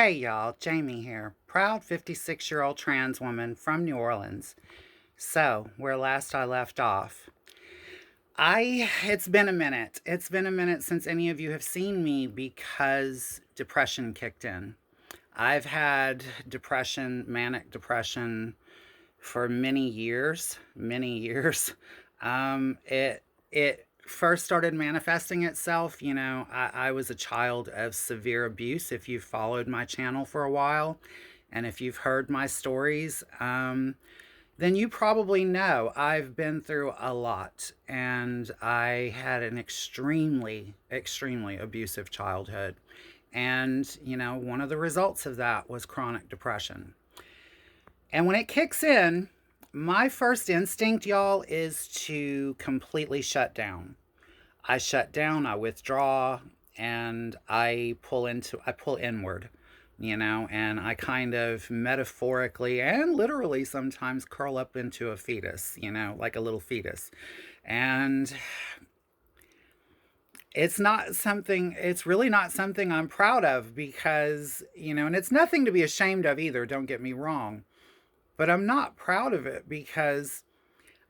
Hey y'all, Jamie here. Proud 56-year-old trans woman from New Orleans. So, where last I left off, it's been a minute. It's been a minute since any of you have seen me because depression kicked in. I've had depression, manic depression for many years, many years. It first started manifesting itself. I was a child of severe abuse. If you've followed my channel for a while, and if you've heard my stories, then you probably know I've been through a lot, and I had an extremely, extremely abusive childhood. And, one of the results of that was chronic depression. And when it kicks in, my first instinct, y'all, is to completely shut down. I shut down, I withdraw, and I pull inward, and I kind of metaphorically and literally sometimes curl up into a fetus, like a little fetus. And it's really not something I'm proud of because, and it's nothing to be ashamed of either, don't get me wrong. But I'm not proud of it because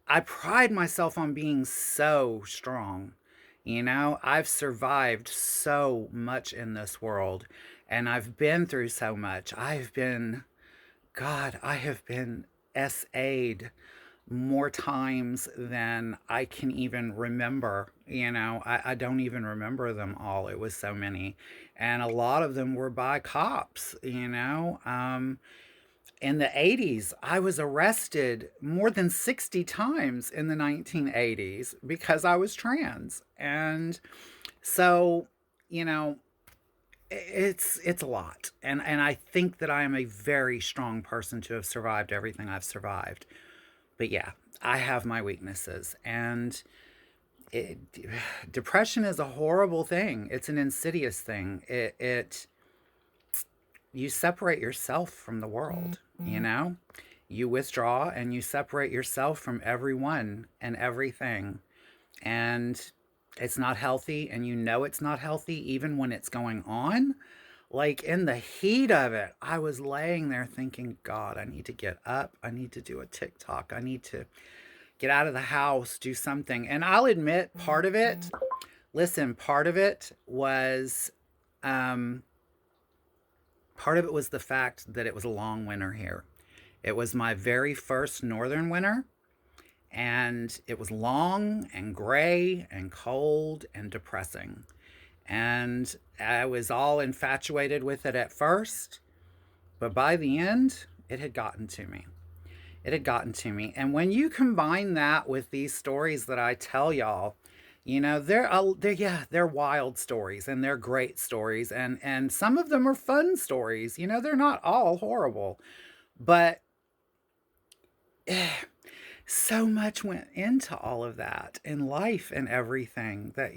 I pride myself on being so strong. I've survived so much in this world and I've been through so much. I have been SA'd more times than I can even remember. I don't even remember them all. It was so many. And a lot of them were by cops. In the 80s, I was arrested more than 60 times in the 1980s because I was trans. And so, you know, it's a lot. And I think that I am a very strong person to have survived everything I've survived. But yeah, I have my weaknesses and it, depression is a horrible thing. It's an insidious thing. It you separate yourself from the world, You withdraw and you separate yourself from everyone and everything. And it's not healthy, and it's not healthy even when it's going on. Like in the heat of it, I was laying there thinking, God, I need to get up. I need to do a TikTok. I need to get out of the house, do something. And I'll admit, part of it was um, part of it was the fact that it was a long winter here. It was my very first northern winter, and it was long and gray and cold and depressing. And I was all infatuated with it at first, but by the end, it had gotten to me. It had gotten to me. And when you combine that with these stories that I tell y'all, they're wild stories and they're great stories, and some of them are fun stories. They're not all horrible, but so much went into all of that in life and everything that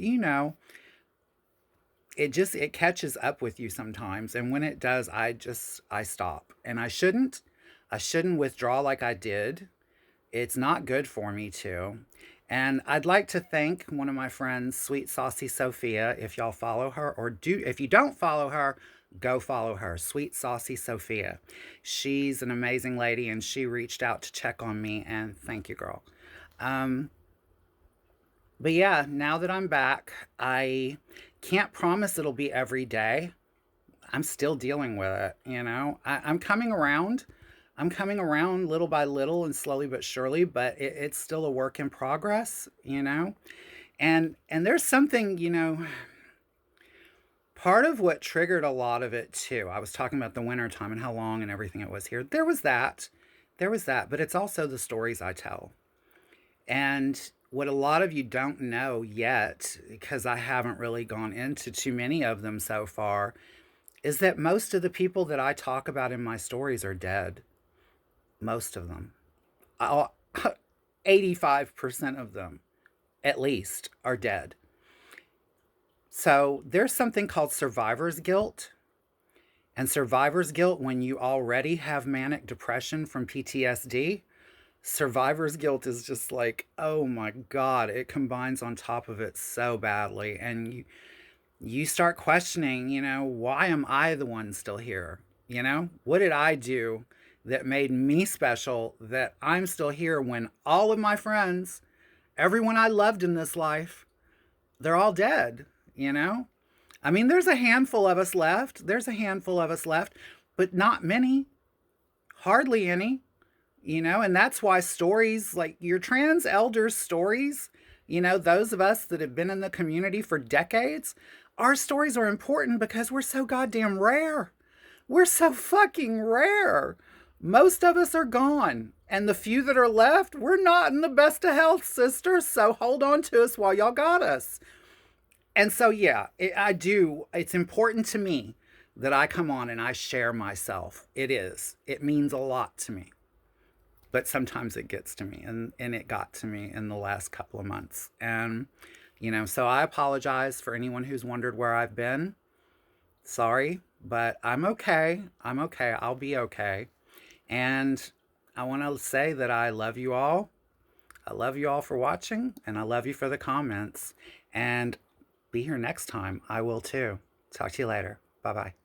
it catches up with you sometimes. And when it does, I stop. And I shouldn't withdraw like I did. It's not good for me to. And I'd like to thank one of my friends, Sweet Saucy Sophia, if y'all follow her, or if you don't follow her, go follow her, Sweet Saucy Sophia. She's an amazing lady, and she reached out to check on me, and thank you, girl. Um, but yeah, now that I'm back, I can't promise it'll be every day. I'm still dealing with it. I'm coming around. I'm coming around little by little and slowly but surely, but it's still a work in progress. And there's something, part of what triggered a lot of it too. I was talking about the winter time and how long and everything it was here. There was that. There was that, but it's also the stories I tell. And what a lot of you don't know yet, because I haven't really gone into too many of them so far, is that most of the people that I talk about in my stories are dead. Most of them. 85% of them, at least, are dead. So there's something called survivor's guilt. And survivor's guilt, when you already have manic depression from PTSD, survivor's guilt is just like, oh my God, it combines on top of it so badly. And you start questioning, why am I the one still here? What did I do that made me special that I'm still here when all of my friends, everyone I loved in this life, they're all dead, you know? I mean, there's a handful of us left. There's a handful of us left, but not many, hardly any, and that's why stories like your trans elders' stories, those of us that have been in the community for decades, our stories are important because we're so goddamn rare. We're so fucking rare. Most of us are gone. And the few that are left, we're not in the best of health, sisters. So hold on to us while y'all got us. And so, yeah, I do. It's important to me that I come on and I share myself. It is. It means a lot to me. But sometimes it gets to me, and it got to me in the last couple of months. And, so I apologize for anyone who's wondered where I've been. Sorry, but I'm okay. I'm okay. I'll be okay. And I want to say that I love you all. I love you all for watching, and I love you for the comments. And be here next time. I will too. Talk to you later. Bye bye.